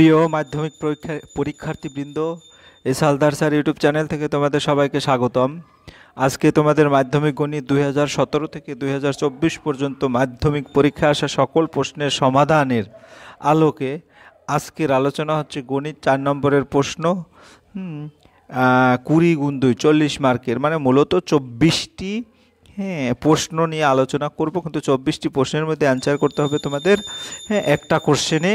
প্রিয় মাধ্যমিক পরীক্ষার্থীবৃন্দ, S Haldar sir YouTube channel থেকে তোমাদের সবাইকে স্বাগতম। আজকে তোমাদের মাধ্যমিক গণিত 2017 থেকে 2024 পর্যন্ত মাধ্যমিক পরীক্ষায় আসা সকল প্রশ্নের সমাধানের আলোকে আজকের আলোচনা হচ্ছে গণিত 4 নম্বরের প্রশ্ন। 20 গুণ 2 40 মার্কের, মানে মূলত 24টি প্রশ্ন নিয়ে আলোচনা করব, কিন্তু 24টি প্রশ্নের মধ্যে অ্যান্সার করতে হবে তোমাদের একটা কোশ্চেনে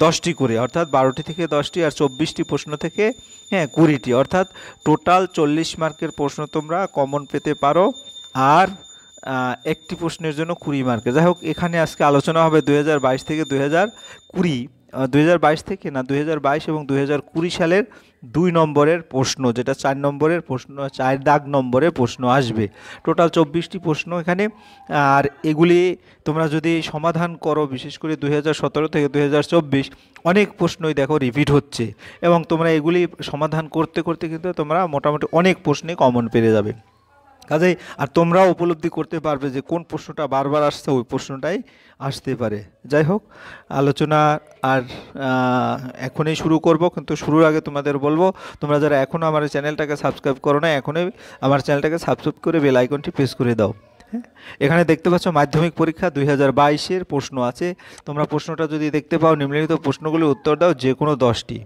10টি করে, অর্থাৎ 12টি থেকে 10টি, আর 24টি প্রশ্ন থেকে 20টি, অর্থাৎ টোটাল 40 মার্কের প্রশ্ন তোমরা কমন পেতে পারো। আর একটি প্রশ্নের জন্য 20 মার্কের। যাই হোক, এখানে আজকে আলোচনা হবে 2022 থেকে 2020, 2022 থেকে না 2022 এবং 2020 সালের 2 নম্বরের প্রশ্ন, যেটা 4 নম্বরের প্রশ্ন, 4 দাগ নম্বরের প্রশ্ন আসবে। টোটাল 24টি প্রশ্ন এখানে। আর এগুলি তোমরা যদি সমাধান করো, বিশেষ করে 2017 থেকে 2024 অনেক প্রশ্নই দেখো রিপিট হচ্ছে, এবং তোমরা এগুলি সমাধান করতে করতে কিন্তু তোমরা মোটামুটি অনেক প্রশ্নে কমন পেয়ে যাবে। কাজেই আর তোমরাও উপলব্ধি করতে পারবে যে কোন প্রশ্নটা বারবার আসছে, ওই প্রশ্নটাই আসতে পারে। যাই হোক, আলোচনা আর এখনই শুরু করব, কিন্তু শুরুর আগে তোমাদের বলবো, তোমরা যারা এখনও আমার চ্যানেলটাকে সাবস্ক্রাইব করো না, এখনই আমার চ্যানেলটাকে সাবস্ক্রাইব করে বেল আইকনটি প্রেস করে দাও। এখানে দেখতে পাচ্ছ মাধ্যমিক পরীক্ষা 2022-এর প্রশ্ন আছে। তোমরা প্রশ্নটা যদি দেখতে পাও, নিম্নলিখিত প্রশ্নগুলির উত্তর দাও যে কোনো 10টি।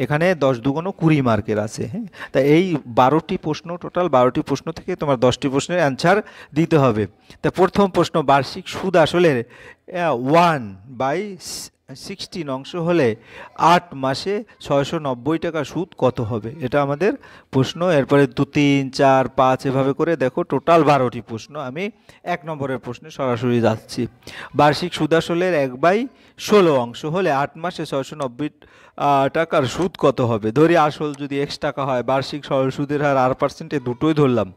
এখানে 10 দুগুণ 20 মার্কের আছে। তা এই 12টি প্রশ্ন, টোটাল 12টি প্রশ্ন থেকে তোমার 10টি প্রশ্নের অ্যান্সার দিতে হবে। তা প্রথম প্রশ্ন, বার্ষিক সুদ আসলের 1/16 অংশ হলে 8 মাসে 690 টাকা সুদ কত হবে? এটা আমাদের প্রশ্ন। এরপরে 2, 3, 4, 5 এভাবে করে দেখো টোটাল 12টি প্রশ্ন। আমি 1 নম্বরের প্রশ্নে সরাসরি যাচ্ছি। বার্ষিক সুদ আসলের 1/16 অংশ হলে 8 মাসে 690 টাকার সুদ কত হবে? ধরি আসল যদি x টাকা হয়, বার্ষিক সরল সুদের হার r%, দুটোই ধরলাম,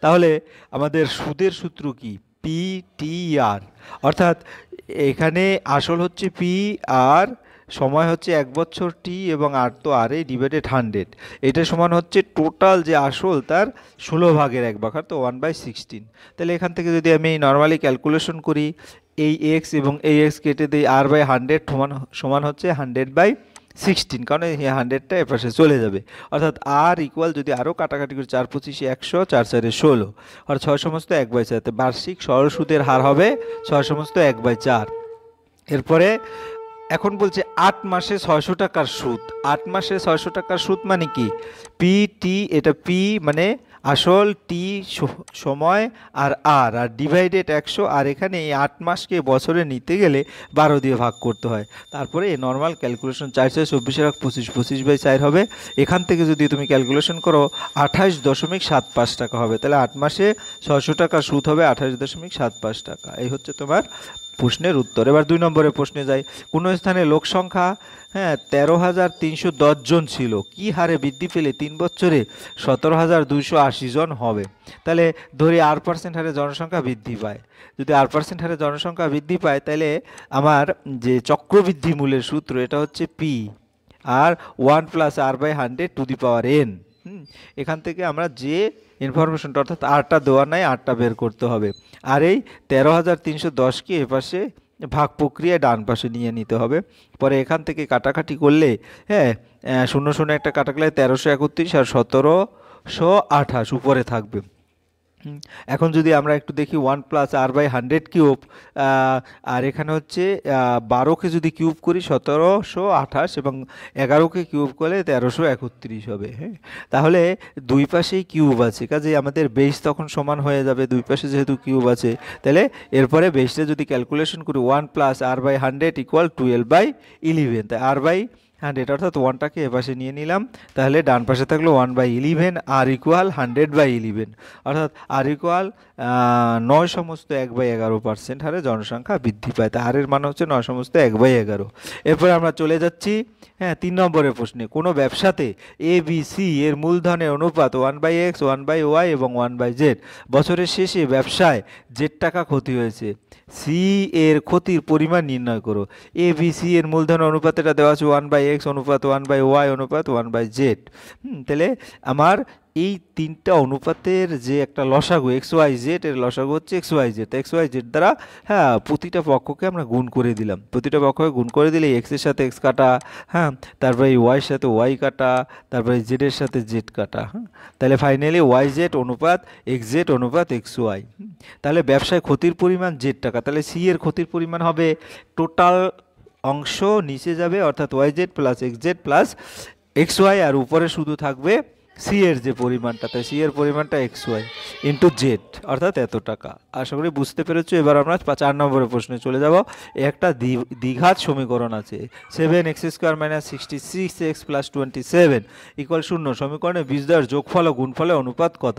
তাহলে আমাদের সুদের সূত্র কি? PTR, অর্থাৎ এখানে আসল হচ্ছে P, আর সময় হচ্ছে 1 বছর T, এবং আর তো আর এই ডিভাইডেড 100, এটা সমান হচ্ছে টোটাল যে আসল তার 16 ভাগের 1 ভাগ, তো 1/16। তাহলে এখান থেকে যদি আমি নর্মালি ক্যালকুলেশন করি, এই x এবং এই x কেটে দিই, r/100 সমান হচ্ছে 100/16, কারণ এই 100টা এপাশে চলে যাবে, অর্থাৎ r ইকুয়াল, যদি আরও কাটাকাটি করি, 4 25 100, 4 4 16, আর 6 সমস্ত 1/4, বার্ষিক সরল সুদের হার হবে 6 সমস্ত 1/4। এরপরে এখন বলছে 8 মাসে 600 টাকার সুদ। 8 মাসে 600 টাকার সুদ মানে কি? PT, এটা P মানে আসল, T সময়, আর আর ডিভাইডেড 100, আর এখানে এই 8 মাসকে বছরে নিতে গেলে 12 দিয়ে ভাগ করতে হয়। তারপরে নর্মাল ক্যালকুলেশন 4 4 24 25 25/4 হবে। এখান থেকে যদি তুমি ক্যালকুলেশন করো 28.75 টাকা হবে। তাহলে 8 মাসে 600 টাকা সুদ হবে 28.75 টাকা। এই হচ্ছে তোমার প্রশ্নের উত্তর। এবার 2 নম্বরের প্রশ্নে যাই। কোনো স্থানে লোক সংখ্যা 13,310 জন ছিল, কি হারে বৃদ্ধি পেলে 3 বছরে 17,280 জন হবে? তাহলে ধরি r% হারে জনসংখ্যা বৃদ্ধি পায়। যদি r% হারে জনসংখ্যা বৃদ্ধি পায়, তাহলে আমার যে চক্রবৃদ্ধি মূলের সূত্র, এটা হচ্ছে P, আর 1 + r/100⁴n। এখান থেকে আমরা যে ইনফরমেশনটা, অর্থাৎ আরটা দেওয়া নাই, আরটা বের করতে হবে। আর এই 13,310কে এপাশে ভাগ প্রক্রিয়ায় ডান পাশে নিয়ে নিতে হবে। পরে এখান থেকে কাটাকাটি করলে 0 0 একটা কাটাকলে 1331, আর 1728 উপরে থাকবে। এখন যদি আমরা একটু দেখি 1 + r/100⁵, আর এখানে হচ্ছে 12কে যদি কিউব করি 1728, এবং 11কে কিউব করলে 1331 হবে। তাহলে দুই পাশেই কিউব আছে, কাজে আমাদের বেস তখন সমান হয়ে যাবে, দুই পাশে যেহেতু কিউব আছে। তাহলে এরপরে বেসটা যদি ক্যালকুলেশন করি, 1 + r/100 = 12/11, তাই r/100, অর্থাৎ 1টাকে এপাশে নিয়ে নিলাম, তাহলে ডান পাশে থাকলো 1/11, r = 100/11, অর্থাৎ r = 9 সমস্ত 1/11% হারে জনসংখ্যা বৃদ্ধি পায়। তা হারের মান হচ্ছে 9 সমস্ত 1/11। এরপরে আমরা চলে যাচ্ছি 3 নম্বরের প্রশ্নে। কোনো ব্যবসাতে ABC এর মূলধনের অনুপাত 1/x, 1/y এবং 1/z। বছরের শেষে ব্যবসায় z টাকা ক্ষতি হয়েছে, C এর ক্ষতির পরিমাণ নির্ণয় করো। ABC এর মূলধনের অনুপাত, এটা দেওয়া আছে 1/x অনুপাত 1/y অনুপাত 1/z। তাহলে আমার এই তিনটা অনুপাতের যে একটা লসাগু এক্স ওয়াই জেড, এর লসাগু হচ্ছে x y z. X y z দ্বারা হ্যাঁ প্রতিটা পক্ষকে আমরা গুণ করে দিলাম, প্রতিটা পক্ষকে গুণ করে দিলে এক্সের সাথে এক্স কাটা, হ্যাঁ তারপরে এই ওয়াইয়ের সাথে ওয়াই কাটা, তারপরে জেডের সাথে জেড কাটা, হ্যাঁ তাহলে ফাইনালি ওয়াই জেড অনুপাত এক্স জেড অনুপাত এক্স ওয়াই। তাহলে ব্যবসায় ক্ষতির পরিমাণ জেড টাকা, তাহলে সি এর ক্ষতির পরিমাণ হবে টোটাল অংশ নিচে যাবে অর্থাৎ y z plus x z plus x y, আর উপরে শুধু থাকবে সি এর যে পরিমাণটা, তাই সি এর পরিমাণটা এক্স ওয়াই ইন্টু জেড অর্থাৎ এত টাকা। আশা করি বুঝতে পেরেছো। এবার আমরা 4 নম্বরের প্রশ্নে চলে যাব। একটা দ্বিঘাত সমীকরণ আছে 7x² - 66x + 27 = 0। সমীকরণে বীজদ্বয়ের যোগফল ও গুণফলের অনুপাত কত?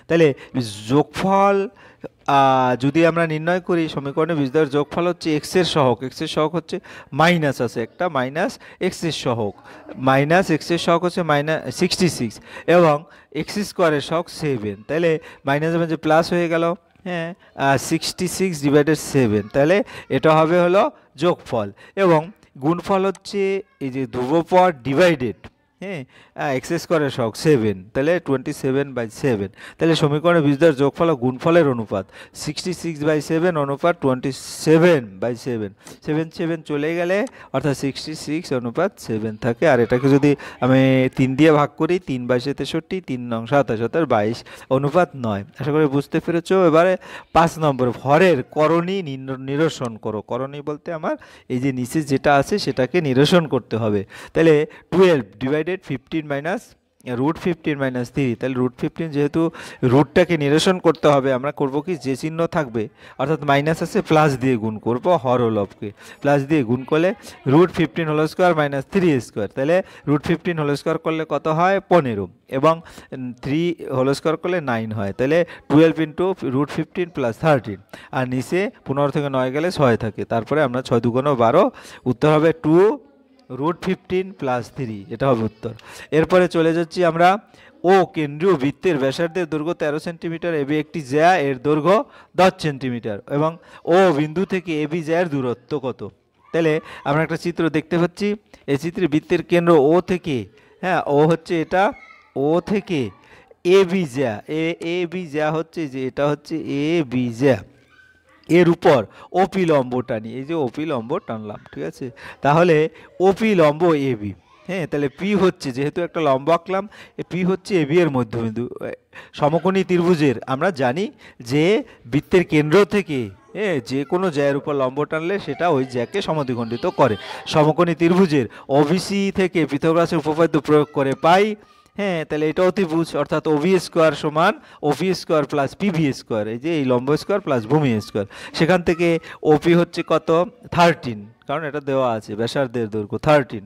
তাহলে যোগফল যদি আমরা নির্ণয় করি, সমীকরণে বীজদ্বয়ের যোগফল হচ্ছে এক্সের সহগ, এক্সের সহগ হচ্ছে মাইনাস আছে একটা মাইনাস এক্সের সহগ, মাইনাস এক্সের সহগ হচ্ছে -66 এবং এক্স স্কোয়ারের সহগ 7, তাহলে মাইনাস মাঝে প্লাস হয়ে গেল, হ্যাঁ 66 / 7, তাহলে এটা হবে হলো যোগফল। এবং গুণফল হচ্ছে এই যে ধ্রুবপদ ডিভাইডেড, হ্যাঁ x² সহগ 7, তাহলে 27/7, তাহলে সমীকরণে বীজদ্বয়ের যোগফল ও গুণফলের অনুপাত 66/7 অনুপাত 27/7, 7 7 চলে গেলে অর্থাৎ 66/7 থাকে। আর এটাকে যদি আমি 3 দিয়ে ভাগ করি, 3/63, 3 নং 27, 22 অনুপাত 9। আশা করি বুঝতে পেরেছো। এবারে 5 নম্বর, ভরের করণী নিরসন করো। করণী বলতে আমার এই যে নিচে যেটা আছে সেটাকে নিরসন করতে হবে। তাহলে 12 / 15 √15 - 3, তাহলে √15 যেহেতু রুটটাকে নিরসন করতে হবে, আমরা করব কি যে চিহ্ন থাকবে অর্থাৎ মাইনাস আছে প্লাস দিয়ে গুণ করব, হর ও লবকে প্লাস দিয়ে গুণ করলে √15 হোল স্কোয়ার - 3 স্কোয়ার, তাহলে √15 হোল স্কোয়ার করলে কত হয় 15 এবং 3 হোল স্কোয়ার করলে 9 হয়, তাহলে 12 × √15 + 13, আর নিচে 15 থেকে 9 গেলে 6 থাকে, তারপরে আমরা 6 × 2 = 12, উত্তর হবে 2 √15 + 3, এটা হবে উত্তর। এরপরে চলে যাচ্ছি আমরা। ও কেন্দ্রীয় বৃত্তের ব্যাসার্ধের দৈর্ঘ্য 13 সেন্টিমিটার, এবি একটি জ্যা এর দৈর্ঘ্য 10 সেন্টিমিটার এবং ও বিন্দু থেকে এবি জ্যার দূরত্ব কত? তাহলে আমরা একটা চিত্র দেখতে পাচ্ছি, এই চিত্রে বৃত্তের কেন্দ্র ও থেকে, হ্যাঁ ও হচ্ছে এটা, ও থেকে এবি জ্যা, এবি জ্যা হচ্ছে যে এটা হচ্ছে এবি জ্যা, এর উপর ওপি লম্ব টানি, এই যে ওপি লম্ব টানলাম, ঠিক আছে। তাহলে ওপি লম্ব এবি, হ্যাঁ তাহলে পি হচ্ছে, যেহেতু একটা লম্ব আঁকলাম, পি হচ্ছে এবি এর মধ্যবিন্দু। সমকোণী ত্রিভুজের আমরা জানি যে বৃত্তের কেন্দ্র থেকে যে কোনো জ্যায়ের উপর লম্ব টানলে সেটা ওই জ্যাকে সমদ্বিখণ্ডিত করে। সমকোণী ত্রিভুজের ওবিসি থেকে পিথাগোরাসের উপপাদ্য প্রয়োগ করে পাই, হ্যাঁ তাহলে এটা অতিভুজ অর্থাৎ OB² সমান OP² প্লাস PB², এই যে এই লম্ব স্কোয়ার প্লাস ভূমি স্কোয়ার, সেখান থেকে ওপি হচ্ছে কত 13, কারণ এটা দেওয়া আছে ব্যাসার্ধের দৈর্ঘ্য 13,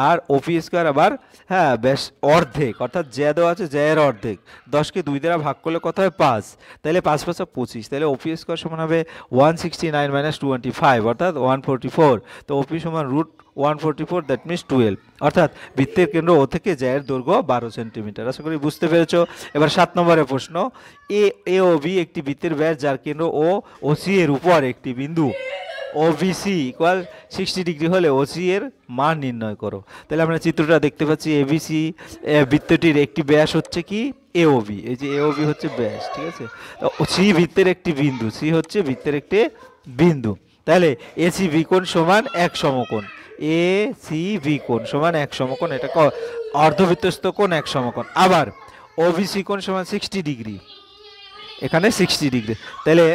আর OP² আবার হ্যাঁ ব্যাস অর্ধেক অর্থাৎ জ্যা দেওয়া আছে, জ্যায়ের অর্ধেক, 10কে 2 দ্বারা ভাগ করলে কত হয় 5, তাহলে 5 × 5 = 25, তাহলে OP² সমান হবে 169 - 25 অর্থাৎ 144, তো OP সমান √144, দ্যাট মিনস 12, অর্থাৎ বৃত্তের কেন্দ্র ও থেকে জ্যায়ের দৈর্ঘ্য 12 সেন্টিমিটার। আশা করি বুঝতে পেরেছো। এবার 7 নম্বরের প্রশ্ন, এ ও বি একটি বৃত্তের ব্যাস যার কেন্দ্র ও সি এর উপর একটি বিন্দু OBC = 60 ডিগ্রি হলে ওসি এর মান নির্ণয় করো। তাহলে আমরা চিত্রটা দেখতে পাচ্ছি, এবিসি বৃত্তটির একটি ব্যাস হচ্ছে কি এওবি, এই যে এওবি হচ্ছে ব্যাস, ঠিক আছে। তো সি বৃত্তের একটি বিন্দু, সি হচ্ছে বৃত্তের একটি বিন্দু, তাহলে এসি বি কোণ সমান এক সমকোণ, এসিবি কোণ সমান এক সমকোণ, এটা অর্ধবৃত্তস্থ কোণ এক সমকোণ। আবার ওবিসি কোণ সমান 60 ডিগ্রি, এখানে 60 ডিগ্রি, তাহলে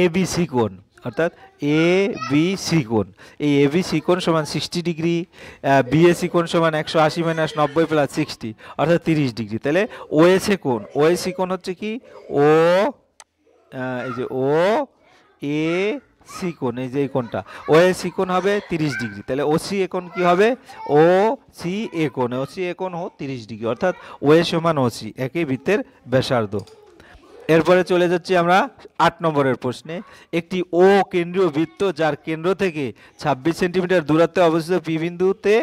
এবিসি কোণ অর্থাৎ এবিসি কোণ, এই এবিসি কোণ সমান 60 ডিগ্রি, বিএসি কোণ সমান 180 - 90 + 60 অর্থাৎ 30 ডিগ্রি। তাহলে ওএসএ কোণ, ওএসি কোণ হচ্ছে কি ও, এই যে ও এ সি কোণ, এই যে এই কোণটা ওএসি কোণ হবে 30 ডিগ্রি, তাহলে ওসি এ কোণ কি হবে ও সি এ কোণ, ওসি এ কোণ 30 ডিগ্রি, অর্থাৎ ওএ সমান ওসি, একই বৃত্তের ব্যাসার্ধ। এরপরে চলে যাচ্ছি আমরা 8 নম্বরের প্রশ্নে। একটি ও কেন্দ্রীয় বৃত্ত যার কেন্দ্র থেকে 26 সেন্টিমিটার দূরত্বে অবস্থিত পি বিন্দুতে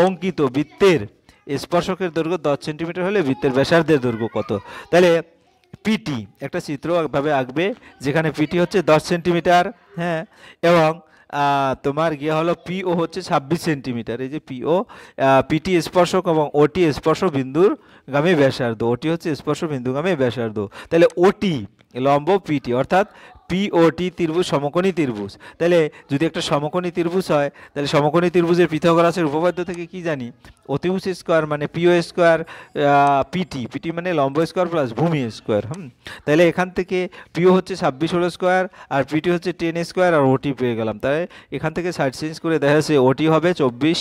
অঙ্কিত বৃত্তের স্পর্শকের দৈর্ঘ্য 10 সেন্টিমিটার হলে বৃত্তের ব্যাসার্ধের দৈর্ঘ্য কত? তাহলে পিটি একটা চিত্র ভাবে আঁকবে, যেখানে পিটি হচ্ছে 10 সেন্টিমিটার, হ্যাঁ এবং তোমার গিয়ে হলো পিও হচ্ছে 26 সেন্টিমিটার। এই যে পিও, পিটি স্পর্শক এবং ওটি স্পর্শ বিন্দুর গামী ব্যাসার্ধ, ওটি হচ্ছে স্পর্শ বিন্দুগামী ব্যাসার্ধ। তাহলে ওটি লম্ব পিটি, অর্থাৎ পিওটি ত্রিভুজ সমকোণী ত্রিভুজ। তাহলে যদি একটা সমকোণী ত্রিভুজ হয়, তাহলে সমকোণী ত্রিভুজের পিথাগোরাসের উপপাদ্য থেকে কি জানি, অতিভুজ স্কোয়ার মানে পিও স্কোয়ার পিটি, পিটি মানে লম্ব স্কোয়ার প্লাস ভূমি স্কোয়ার। তাহলে এখান থেকে পিও হচ্ছে 26 হোল স্কোয়ার, আর পিটি হচ্ছে 10 স্কোয়ার, আর ওটি পেয়ে গেলাম। তাই এখান থেকে সাইড চেঞ্জ করে দেখা যাচ্ছে ওটি হবে 24,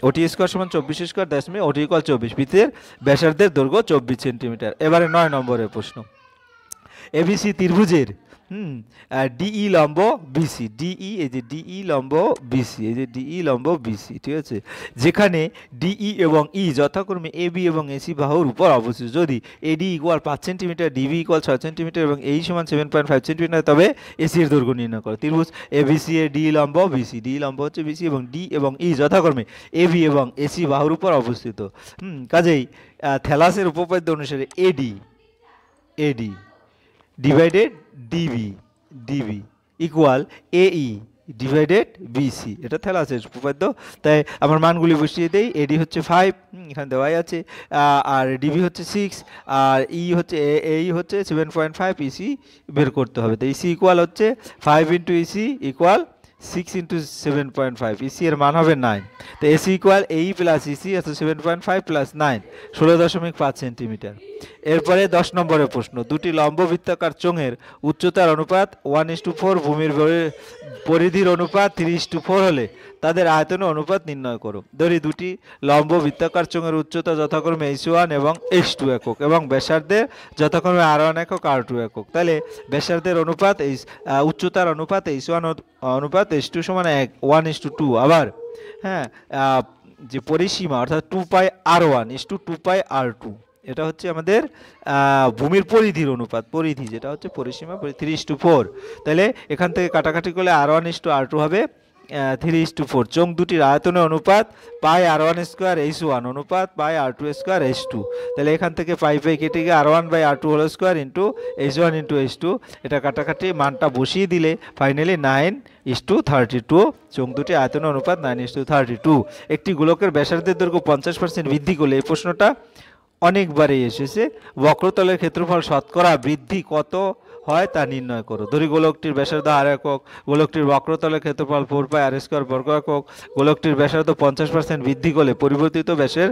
ওটি স্কোয়ার সমান 24 স্কোয়ার, দ্যাটস মিন ওটি ইকুয়াল 24। পিতের ব্যাসার্ধের দৈর্ঘ্য 24 সেন্টিমিটার। এবারে 9 নম্বরের প্রশ্ন, এবিসি ত্রিভুজের ডিই লম্ব বিসি, ডিই এই যে ডিই লম্ব বিসি, এই যে ডিই লম্ব বিসি, ঠিক আছে, যেখানে ডিই এবং ই যথাক্রমে এবি এবং এসি বাহুর উপর অবস্থিত। যদি এডি equal 5 centimetre, DB equal 6 centimetre এবং এই সমান 7.5 সেন্টিমিটার, তবে এসি এর দৈর্ঘ্য নির্ণয় করো। ত্রিভুজ এবিসি এর ডি লম্ব বিসি, ডি লম্ব হচ্ছে বিসি এবং ডি এবং ই যথাক্রমে এবি এবং এসি বাহুর উপর অবস্থিত। কাজেই থ্যালাসের উপপাদ্য অনুসারে এডি এডি ডিভাইডেড ডিবি, ডিবি ইকুয়াল এই ডিভাইডেড বিসি, এটা থ্যালাসের উপপাদ্য। তাই আমার মানগুলি বসিয়ে দেই। এডি হচ্ছে 5, এখানে দেওয়াই আছে, আর ডিবি হচ্ছে 6, আর ই হচ্ছে এই হচ্ছে 7.5, ইসি বের করতে হবে। তো ইসি ইকুয়াল হচ্ছে 5 into EC equal 6 into 7.5, EC এর মান হবে 9। তো এসি ইকুয়াল এই প্লাস ইসি অর্থাৎ 7.5 প্লাস 9, 16.5 সেন্টিমিটার। এরপরে 10 নম্বরের প্রশ্ন, দুটি লম্ব বৃত্তাকার চোঙের উচ্চতার অনুপাত 1:4, ভূমির পরিধির অনুপাত 3:4 হলে তাদের আয়তনের অনুপাত নির্ণয় করো। ধরি দুটি লম্ব বৃত্তাকার চোঙের উচ্চতা যথাক্রমে h1 এবং h2 একক এবং ব্যাসার্ধের যথাক্রমে r1 একক r2 একক। তাহলে ব্যাসার্ধের অনুপাত উচ্চতার অনুপাত h1 অনুপাত h2 সমান 1:2। আবার হ্যাঁ, যে পরিসীমা অর্থাৎ 2πr1 ইসটু 2πr2, এটা হচ্ছে আমাদের ভূমির পরিধির অনুপাত, পরিধি যেটা হচ্ছে পরিসীমা 3:4। তাহলে এখান থেকে কাটাকাটি করলে r1:r2 হবে 3:4। চোঙ দুটির আয়তনের অনুপাত পাই r1 স্কোয়ার h1 অনুপাত পাই r2 স্কোয়ার h2। তাহলে এখান থেকে পাই পাই কেটে গিয়ে r1/r2 whole square into h1 into h2, এটা কাটাকাটি মানটা বসিয়ে দিলে ফাইনালি 9:32। চোঙ দুটি আয়তনের অনুপাত 9:32। একটি গোলকের ব্যাসার্ধের দৈর্ঘ্য 50% বৃদ্ধি করলে, এই প্রশ্নটা অনেকবারই এসেছে, বক্রতলের ক্ষেত্রফল শতকরা বৃদ্ধি কত হয় তা নির্ণয় করো। ধরি গোলকটির ব্যাসার্ধ r একক, গোলকটির বক্রতলের ক্ষেত্রফল 4πr² বর্গ একক, গোলকটির ব্যাসার্ধ 50% বৃদ্ধি করলে পরিবর্তিত ব্যাসের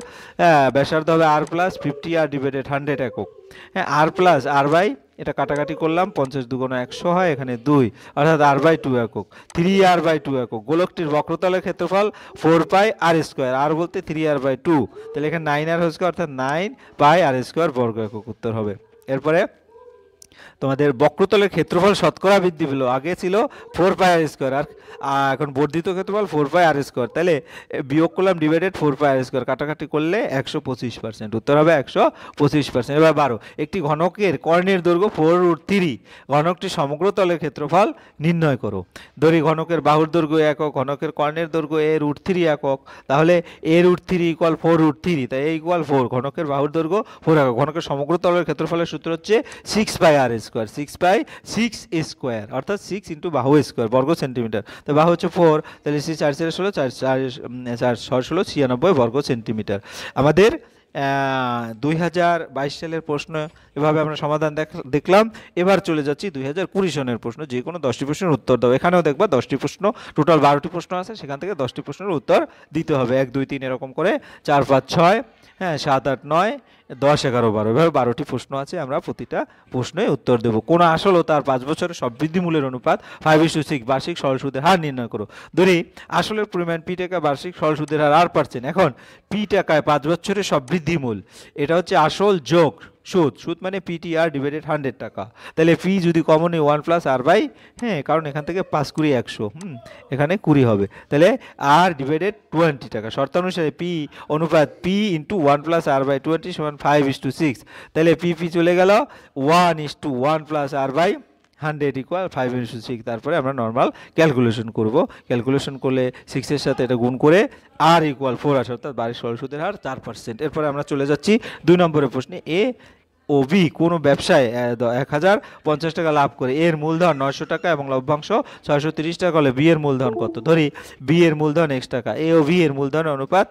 ব্যাসার্ধ হবে r প্লাস 50r ডিভাইডেড 100 একক। হ্যাঁ, r প্লাস r বাই, এটা কাটাকাটি করলাম, 50 দুগুণ 100 হয়, এখানে 2 অর্থাৎ r/2 একক, 3r/2 একক। গোলকটির বক্রতলের ক্ষেত্রফল 4πr², r বলতে 3r/2, তাহলে এখানে 9r² অর্থাৎ 9πr² বর্গ একক উত্তর হবে। এরপরে তোমাদের বক্রতলের ক্ষেত্রফল শতকরা বৃদ্ধি পেল, আগে ছিল 4πr², আর এখন বর্ধিত ক্ষেত্রফল 4πr², তাহলে বিয়োগ করলাম ডিভাইডেড 4πr², কাটাকাটি করলে 125%, উত্তর হবে 125%। এবার 12, একটি ঘনকের কর্ণের দৈর্ঘ্য 4√3, ঘনকটি সমগ্র তলের ক্ষেত্রফল নির্ণয় করো। ধরি ঘনকের বাহুর দৈর্ঘ্য একক, ঘনকের কর্ণের দৈর্ঘ্য a√3 একক, তাহলে a√3 ইকুয়াল 4√3, তাই a ইকুয়াল 4, ঘনকের বাহুর দৈর্ঘ্য 4 একক, ঘনকের সমগ্র তলের ক্ষেত্রফলের সূত্র হচ্ছে 6πr², 6/6² অর্থাৎ 6 ইন্টু বাহু স্কোয়ার বর্গ সেন্টিমিটার। তো বাহু হচ্ছে 4, তাহলে 4×4 = 96 বর্গ সেন্টিমিটার। আমাদের 2022 সালের প্রশ্ন এভাবে আমরা সমাধান দেখলাম। এবার চলে যাচ্ছি 2020 সনের প্রশ্ন। যে কোনো 10টি প্রশ্নের উত্তর দাও। এখানেও দেখবা 10টি প্রশ্ন, টোটাল 12টি প্রশ্ন আছে, সেখান থেকে 10টি প্রশ্নের উত্তর দিতে হবে। 1 2 3 এরকম করে 4 5 6, হ্যাঁ 7 8 9 10 11 12, এভাবে 12টি প্রশ্ন আছে। আমরা প্রতিটা প্রশ্নে উত্তর দেব। কোন আসল ও তার 5 বছরের সববৃদ্ধি মূল্যের অনুপাত 5:6, বার্ষিক সরল সুদের হার নির্ণয় করো। ধরি আসলের পরিমাণ p টাকা, বার্ষিক সরল সুদের হার r%। এখন p টাকায় 5 বছরের সববৃদ্ধি মূল, এটা হচ্ছে আসল যোগ সুদ, সুদ মানে PTR ডিভাইডেড 100 টাকা। তাহলে পি যদি কমন 1 প্লাস r বাই, হ্যাঁ কারণ এখান থেকে 5 20 100, এখানে 20 হবে, তাহলে r ডিভাইডেড 20 টাকা। শর্তানুসারে পি অনুপাত p into 1 plus r by 20 সমান 5:6, তাহলে পি চলে গেল 1:1 প্লাস r বাই 100 ইকুয়াল 5:6। তারপরে আমরা নর্মাল ক্যালকুলেশন করব, ক্যালকুলেশন করলে 6 এর সাথে এটা গুণ করে r ইকুয়াল 4 আসে, অর্থাৎ বার্ষিক সরল সুদের হার 4%। এরপরে আমরা চলে যাচ্ছি 2 নম্বরের প্রশ্নে। ও বি কোনো ব্যবসায় 1050 টাকা লাভ করে, এর মূলধন 900 টাকা এবং লভ্যাংশ 630 টাকা হলে বি এর মূলধন কত? ধরি বি এর মূলধন x টাকা, এ ও বি এর মূলধন অনুপাত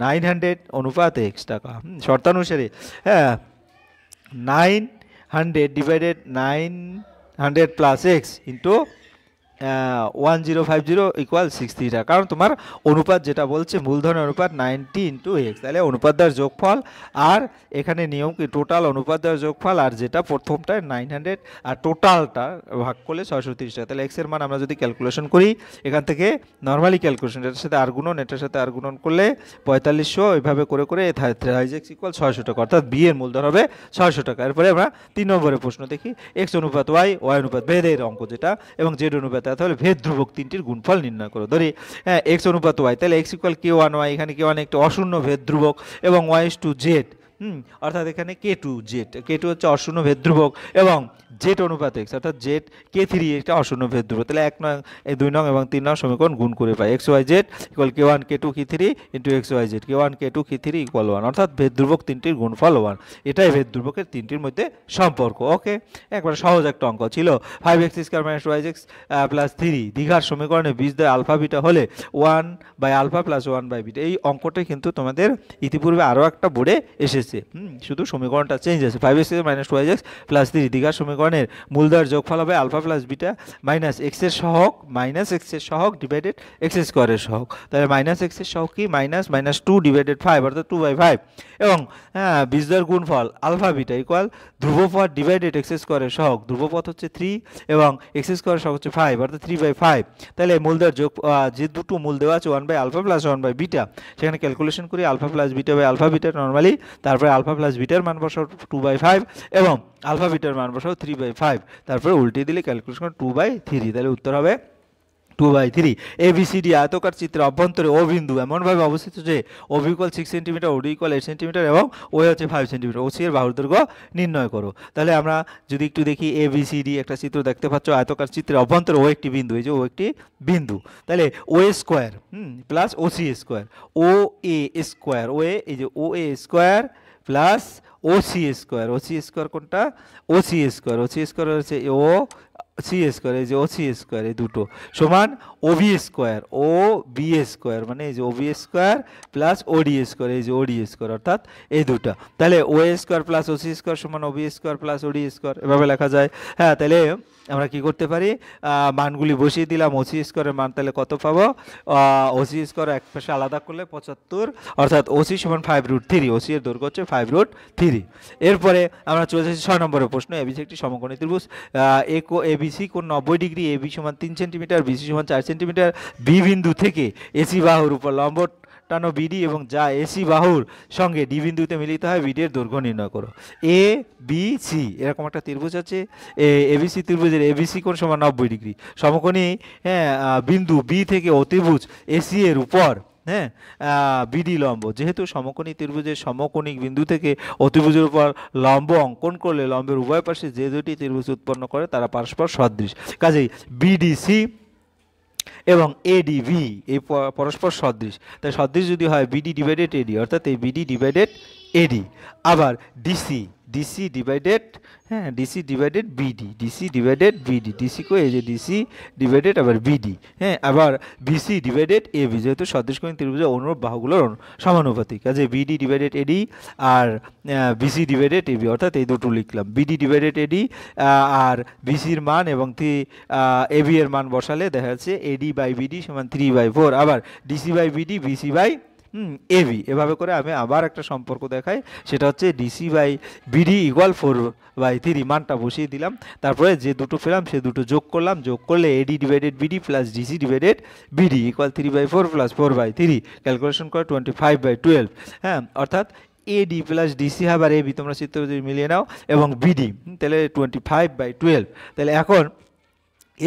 900 অনুপাত x টাকা। শর্তানুসারে হ্যাঁ 900 divided 900 plus x into 1050 equal 60 টাকা, কারণ তোমার অনুপাত যেটা বলছে মূলধনের অনুপাত 90 ইন্টু এক্স, তাহলে অনুপাত দ্বার যোগফল, আর এখানে নিয়ম কি টোটাল অনুপাত দ্বার যোগফল, আর যেটা প্রথমটায় 900 আর টোটালটা ভাগ করলে 630 টাকা। তাহলে এক্সের মান আমরা যদি ক্যালকুলেশন করি এখান থেকে নর্মালি ক্যালকুলেশন এটার সাথে আর গুণন, এটার সাথে আর গুণন করলে 4500, এইভাবে করে করে এক্স ইকুয়াল 600 টাকা, অর্থাৎ বি এর মূলধন হবে 600 টাকা। এরপরে আমরা 3 নম্বরের প্রশ্ন দেখি, এক্স অনুপাত ওয়াই, ওয়াই অনুপাত ভেদের অঙ্ক যেটা, এবং জেড অনুপাত, তাহলে ভেদ ধ্রুবক তিনটির গুণফল নির্ণয় করো। ধরি হ্যাঁ এক্স অনুপাত ওয়াই, তাহলে x equal k one Y, এখানে কে ওয়ান একটা অশূন্য ভেদ ধ্রুবক, এবং ওয়াই ইস টু জেড, অর্থাৎ এখানে কে টু জেড, কে টু হচ্ছে অশূন্য ভেদ ধ্রুবক, এবং জেড অনুপাত এক্স অর্থাৎ জেড কে থ্রি একটা অশূন্য ভেদ ধ্রুবক। তাহলে 1 নং, 2 নং এবং 3 নং সমীকরণ গুণ করে পাই x y z equal k one k two k three into x y z, k one k two k three equal 1, অর্থাৎ ভেদ ধ্রুবক তিনটির গুণফল 1। এটাই ভেদ ধ্রুবকের তিনটির মধ্যে সম্পর্ক। ওকে, একবার সহজ একটা অঙ্ক ছিল, 5x square minus y x plus 3 দীঘার সমীকরণে বীজ দ্বয় আলফা বিটা হলে 1 by alpha plus 1 by beta. এই অঙ্কটা কিন্তু তোমাদের ইতিপূর্বে আরও একটা বোর্ডে এসেছে, শুধু সমীকরণটা চেঞ্জ আছে। 5x minus y x plus 3 দীঘার সমীকরণের মূলদ্বয়ের যোগফল হবে আলফা প্লাস বিটা মাইনাস এক্সের সহগ মাইনাস এক্সের সহগ ডিভাইডেড এক্স স্কোয়ারের সহগ। তাহলে মাইনাস এক্সের সহগ কি মাইনাস 2 ডিভাইডেড 5 অর্থাৎ 2/5, এবং হ্যাঁ বীজদ্বয়ের গুণফল আলফা বিটা ইকুয়াল ধ্রুবপদ ডিভাইডেড এক্স স্কোয়ারের সহগ, ধ্রুবপদ হচ্ছে 3 এবং এক্স স্কোয়ারের সহগ হচ্ছে 5 অর্থাৎ 3/5। তাহলে মূলদ্বয়ের যোগ যে দুটো মূল দেওয়া আছে 1 by alpha plus 1 by beta, সেখানে ক্যালকুলেশন করি alpha plus beta by alpha beta normally, তারপরে আলফা প্লাস বিটার মান বসাও 2/5 এবং আলফা বিটার মান বসাও 3/5, তারপরে উল্টে দিলে ক্যালকুলেশন 2/3, তাহলে উত্তর হবে 2/3। ABCD আয়তকার চিত্রের অভ্যন্তরে ও বিন্দু এমনভাবে অবস্থিত যে O B equal 6 centimetre, OD equal 8 centimetre এবং ও হচ্ছে 5 সেন্টিমিটার, ওসি এর বাহুর দৈর্ঘ্য নির্ণয় করো। তাহলে আমরা যদি একটু দেখি ABCD একটা চিত্র দেখতে পাচ্ছ, আয়তকার চিত্রের অভ্যন্তরে ও একটি বিন্দু, এই যে ও একটি বিন্দু, তাহলে ও এ স্কোয়ার প্লাস ও সি স্কোয়ার, ও এ স্কোয়ার, ও এ এই যে ও এ স্কোয়ার প্লাস ও সি স্কোয়ার, ও সি স্কোয়ার কোনটা ও সি স্কোয়ার, ও সি স্কোয়ার হচ্ছে ও সি স্কোয়ার, এই যে ও সি স্কোয়ার, এই দুটো সমান ও বি স্কোয়ার, ও বি স্কোয়ার মানে এই যে ও বি স্কোয়ার প্লাস ও ডি স্কোয়ার, এই যে ও ডি স্কোয়ার, অর্থাৎ এই দুটো। তাহলে ও এ স্কোয়ার প্লাস ও সি স্কোয়ার সমান ও বি স্কোয়ার প্লাস ও ডি স্কোয়ার, এভাবে লেখা যায়। হ্যাঁ, তাহলে আমরা কি করতে পারি, মানগুলি বসিয়ে দিলাম, ও সি স্কোয়ারের মান তাহলে কত পাবো, ও সি স্কোয়ার এক পাশে আলাদা করলে 75, অর্থাৎ ও সি সমান 5√3, ও সি এর দৈর্ঘ্য হচ্ছে 5√3। এরপরে আমরা চলে এসেছি 6 নম্বরের প্রশ্ন, এবিসি একটি সমকোণী ত্রিভুজ, এবিসি কোণ 90 ডিগ্রি, এবি সমান 3 সেন্টিমিটার, বিসি সমান 4 সেন্টিমিটার, বি বিন্দু থেকে এসি বাহুর উপর লম্ব টানো বিডি এবং যা এসি বাহুর সঙ্গে ডি বিন্দুতে মিলিত হয়, বিডি এর দৈর্ঘ্য নির্ণয় করো। এ বি সি এরকম একটা ত্রিভুজ আছে, এবিসি ত্রিভুজের এবিসি কোণ সমান 90 ডিগ্রি, সমকোণী হ্যাঁ বিন্দু বি থেকে অতিভুজ এসি এর উপর হ্যাঁ বিডি লম্ব, যেহেতু সমকোণী ত্রিভুজের সমকোণিক বিন্দু থেকে অতিভুজের উপর লম্ব অঙ্কন করলে লম্বের উভয় পাশে যে দুটি ত্রিভুজ উৎপন্ন করে তারা পরস্পর সদৃশ, কাজেই বিডিসি এবং এডিবি এই পরস্পর সদৃশ, তাই সদৃশ যদি হয় বিডি ডিভাইডেড এডি, অর্থাৎ এই বিডি ডিভাইডেড এডি। আবার ডিসি ডিসি ডিভাইডেড হ্যাঁ DC divided BD, DC divided BD, DC কো এই যে ডিসি ডিভাইডেড আবার বিডি, হ্যাঁ আবার বিসি ডিভাইডেড এবি, যেহেতু সদৃশকোণী ত্রিভুজের অনুরূপ বাহুগুলোর সমানুপাতিক, কাজে বিডি ডিভাইডেড এডি আর বিসি ডিভাইডেড এবি, অর্থাৎ এই দুটো লিখলাম, বিডি ডিভাইডেড এডি আর বিসির মান এবং এবি এর মান বসালে দেখা যাচ্ছে এডি বাই বিডি সমান 3/4, আবার DC by BD BC by AB, এভাবে করে আমি আবার একটা সম্পর্ক দেখাই, সেটা হচ্ছে ডিসি বাই বিডি ইকুয়াল 4/3, মানটা বসিয়ে দিলাম, তারপরে যে দুটো পেলাম সে দুটো যোগ করলাম, যোগ করলে AD divided BD plus DC divided BD equal 3/4 plus 4/3, calculation করে 25/12, হ্যাঁ অর্থাৎ এডি প্লাস ডিসি আবার এবি তোমরা চিত্র যদি মিলিয়ে নাও এবং বিডি, তাহলে 25/12, তাহলে এখন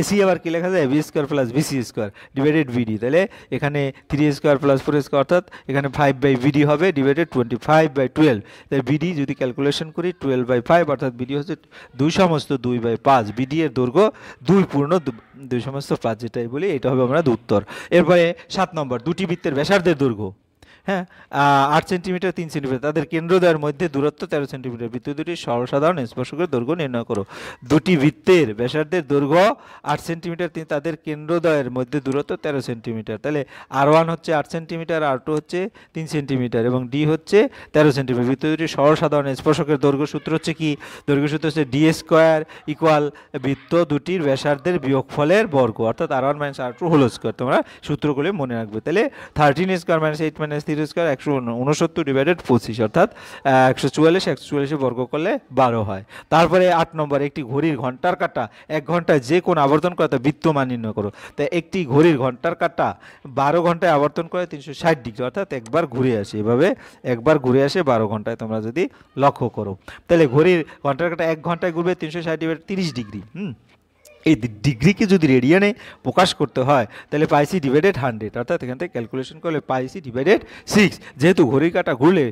এসি আবার কি লেখা যায় B square plus BC square divided BD, তাহলে এখানে 3 স্কোয়ার প্লাস 4 স্কোয়ার অর্থাৎ এখানে 5/বিডি হবে ডিভাইডেড 25/12, তাই বিডি যদি ক্যালকুলেশন করি 12/5, অর্থাৎ বিডি হচ্ছে 2/5, বিডি এর দৈর্ঘ্য 2/2/5, যেটাই বলি এটা হবে আমরা উত্তর। এরপরে 7 নম্বর, দুটি বৃত্তের ব্যাসার্ধের দৈর্ঘ্য হ্যাঁ 8 সেন্টিমিটার 3 সেন্টিমিটার, তাদের কেন্দ্রদ্বয়ের মধ্যে দূরত্ব 13 সেন্টিমিটার। বৃত্ত দুটির সর্বসাধারণ স্পর্শকের দৈর্ঘ্য নির্ণয় করো। দুটি বৃত্তের ব্যাসার্ধের দৈর্ঘ্য 8 সেন্টিমিটার, তাদের কেন্দ্রদ্বয়ের মধ্যে দূরত্ব 13 সেন্টিমিটার। তাহলে R1 হচ্ছে 8 সেন্টিমিটার, R2 হচ্ছে 3 সেন্টিমিটার এবং D হচ্ছে 13 সেন্টিমিটার। বৃত্ত দুটির সর্বসাধারণ স্পর্শকের দৈর্ঘ্য সূত্র হচ্ছে কি? দৈর্ঘ্য সূত্র হচ্ছে D স্কোয়ার ইকুয়াল বৃত্ত দুটির ব্যাসার্ধের বিয়োগফলের বর্গ, অর্থাৎ R1 minus R2 whole square. তোমরা সূত্রগুলি মনে রাখবে। তাহলে 13 square minus 8 minus 3 square 169 divided 25, অর্থাৎ 144 বর্গ করলে 12 হয়। তারপরে 8 নম্বর, একটি ঘড়ির ঘন্টার কাঁটা 1 ঘন্টায় যে কোন আবর্তন করে তা বৃত্তমান নির্ণয় করো। তাই একটি ঘড়ির ঘন্টার কাঁটা 12 ঘন্টায় আবর্তন করে 360 ডিগ্রি, অর্থাৎ একবার ঘুরে আসে, এভাবে একবার ঘুরে আসে 12 ঘন্টায়, তোমরা যদি লক্ষ্য করো। তাহলে ঘড়ির ঘন্টার কাঁটা 1 ঘন্টায় ঘুরবে 360 ডিভাইডেড 30 ডিগ্রি। এই ডিগ্রিকে যদি রেডিয়ানে প্রকাশ করতে হয় তাহলে পাইসি ডিভাইডেড 100, অর্থাৎ এখান থেকে ক্যালকুলেশন করলে পাইসি ডিভাইডেড 6। যেহেতু ঘড়ির কাঁটা ঘুরলে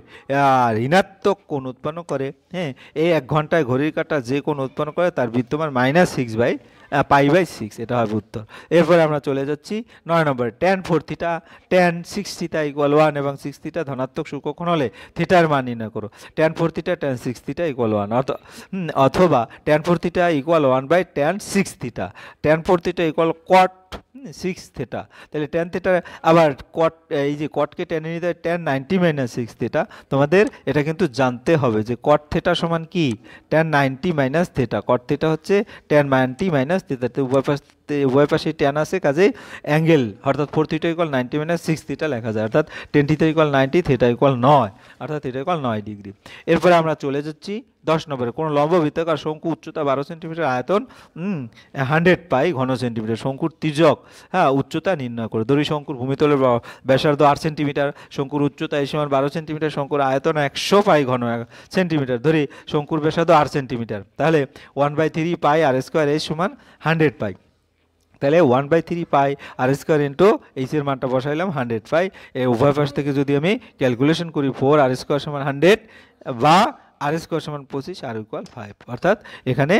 ঋণাত্মক কোণ উৎপন্ন করে, হ্যাঁ এই 1 ঘন্টায় ঘড়ির কাঁটা যে কোণ উৎপন্ন করে তার বৃত্তমান -6/π/6, এটা হবে উত্তর। এরপরে আমরা চলে যাচ্ছি 9 নম্বরে, tan 4 theta tan 6 theta equal 1 এবং 6 থিটা ধনাত্মক সূক্ষ্মকোণ হলে থিটার মান নির্ণয় করো। tan 4 theta tan 6 theta equal 1, অথবা tan 4 theta equal 1/tan 6 theta, tan 4 theta equal cot 6 theta. তাহলে tan থিটা আবার cot, এই যে cotকে টেনে নিতে tan 90 - 6 থিটা। তোমাদের এটা কিন্তু জানতে হবে যে cot থিটা সমান কি? tan 90 - theta. cot থিটা হচ্ছে tan 90 - থিটা। উভয় পাশে tan আছে, কাজেই অ্যাঙ্গেল অর্থাৎ 4 থিটা ইকুয়াল 90 - 6 থিটা লেখা যায়, অর্থাৎ tan theta equal 90, theta equal 9, অর্থাৎ থিটা ইকুয়াল 9 ডিগ্রি। এরপরে আমরা চলে যাচ্ছি 10 নম্বরে, কোন লম্ব বৃত্তাকার শঙ্কু উচ্চতা 12 সেন্টিমিটার, আয়তন 100 পাই ঘন সেন্টিমিটার, শঙ্কুর তির্যক উচ্চতা নির্ণয় করে। ধরি শঙ্কুর ভূমিতলের ব্যাসার্ধ 8 সেন্টিমিটার, শঙ্কুর উচ্চতা এই সমান 12 সেন্টিমিটার, শঙ্কুর আয়তন 100 পাই ঘন সেন্টিমিটার। ধরি শঙ্কুর ব্যাসার্ধ 8 সেন্টিমিটার, তাহলে 1/3 পাই আর স্কোয়ার এই সমান 100 পাই। তাহলে 1/3 পাই আর স্কোয়ার ইন্টু এইচের মানটা বসাইলাম 100 পাই। এই উভয় পাশ থেকে যদি আমি ক্যালকুলেশন করি 4 আর স্কোয়ার সমান 100 বা আর স্কোয়ার সমান 25, আর ইকুয়াল 5, অর্থাৎ এখানে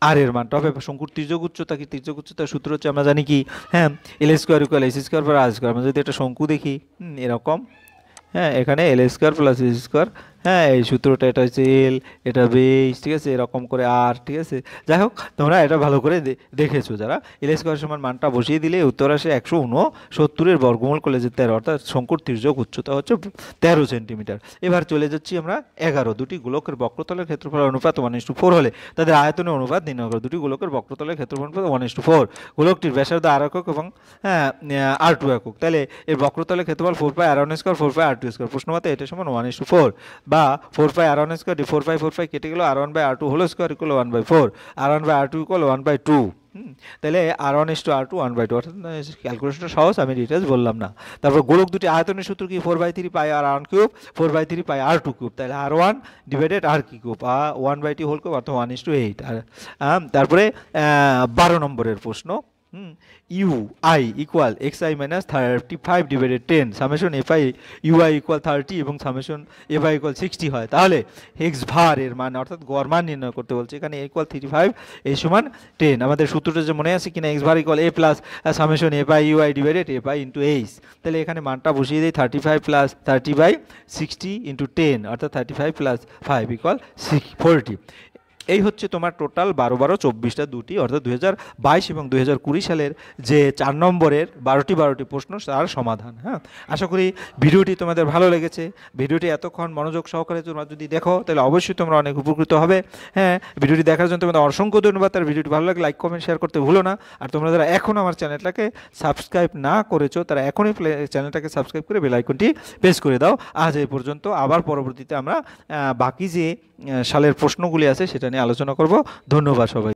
আর এর মানটা হবে শঙ্কুর তির্যক উচ্চতা কি? তির্যক উচ্চতার সূত্র হচ্ছে আমরা জানি কি, হ্যাঁ এল স্কোয়ার ইকুয়াল এইচ স্কোয়ার আর স্কোয়ার। আমরা যদি একটা শঙ্কু দেখি এরকম, হ্যাঁ এখানে এল স্কোয়ার প্লাস এইচ স্কোয়ার, হ্যাঁ এই সূত্রটা এটা হচ্ছে এল, এটা বেস, ঠিক আছে, এরকম করে আর, ঠিক আছে। যাই হোক তোমরা এটা ভালো করে দেখেছো যারা। এল স্কোয়ার সমান মানটা বসিয়ে দিলে উত্তর আসে 169 বর্গমূল করলে যে 13, অর্থাৎ শঙ্কুর তির্যক উচ্চতা হচ্ছে 13 সেন্টিমিটার। এবার চলে যাচ্ছি আমরা 11, দুটি গোলকের বক্রতলের ক্ষেত্রফল অনুপাত 1:4 হলে তাদের আয়তনের অনুপাত নির্ণয় করো। দুটি গোলকের বক্রতলের ক্ষেত্রফল অনুপাত 1:4, গোলকটির ব্যাসার্ধ আর একক এবং R2 একক। তাহলে এর বক্রতলের ক্ষেত্রফল 4π r1 স্কোয়ার 4π r2 স্কোয়ার। প্রশ্ন মতে এটা সমান 1:4 বা 4π r1 স্কোয়ার, 4π কেটে গেল, r1/r2 whole square equal 1/4, r1/r2 equal 1/2। তাহলে r1:r2 1/2, অর্থাৎ ক্যালকুলেশনটা সহজ, আমি ডিটেলস বললাম না। তারপর গোলক দুটি আয়তনের সূত্র কি? 4/3 পাই r1 কিউব 4/3 পাই r2 কিউব। তাহলে r1 divided r cube 1/2 whole cube, অর্থাৎ 1:8। তারপরে 12 নম্বরের প্রশ্ন, u i equal x i minus 35 divided 10, summation f i u i equal 30 এবং সামেশন এফ আই ইকুয়াল 60 হয়। তাহলে এক্স ভার এর মান অর্থাৎ গড় মান নির্ণয় করতে বলছে। এখানে ইকুয়াল 35 এই সমান 10। আমাদের সূত্রটা যে মনে আছে কিনা, এক্স ভার equal A plus summation f i u I divided F I into H. তাহলে এখানে মানটা বসিয়ে দিই 35 প্লাস 30/60 ইন্টু 10, অর্থাৎ 35 প্লাস 5 ইকুয়াল 40। এই হচ্ছে তোমার টোটাল 12-12-24টা দুটি, অর্থাৎ 2022 এবং 2020 সালের যে 4 নম্বরের 12টি প্রশ্ন তার সমাধান। হ্যাঁ, আশা করি ভিডিওটি তোমাদের ভালো লেগেছে। ভিডিওটি এতক্ষণ মনোযোগ সহকারে তোমরা যদি দেখো তাহলে অবশ্যই তোমরা অনেক উপকৃত হবে। হ্যাঁ, ভিডিওটি দেখার জন্য তোমাদের অসংখ্য ধন্যবাদ। আর ভিডিওটি ভালো লাগলে লাইক কমেন্ট শেয়ার করতে ভুলো না। আর তোমরা যারা এখন আমার চ্যানেলটাকে সাবস্ক্রাইব না করেছো তারা এখনই চ্যানেলটাকে সাবস্ক্রাইব করে বেল আইকনটি প্রেস করে দাও। আজ এই পর্যন্ত, আবার পরবর্তীতে আমরা বাকি যে সালের প্রশ্নগুলি আছে সেটা নিয়ে আলোচনা করব। ধন্যবাদ সবাই।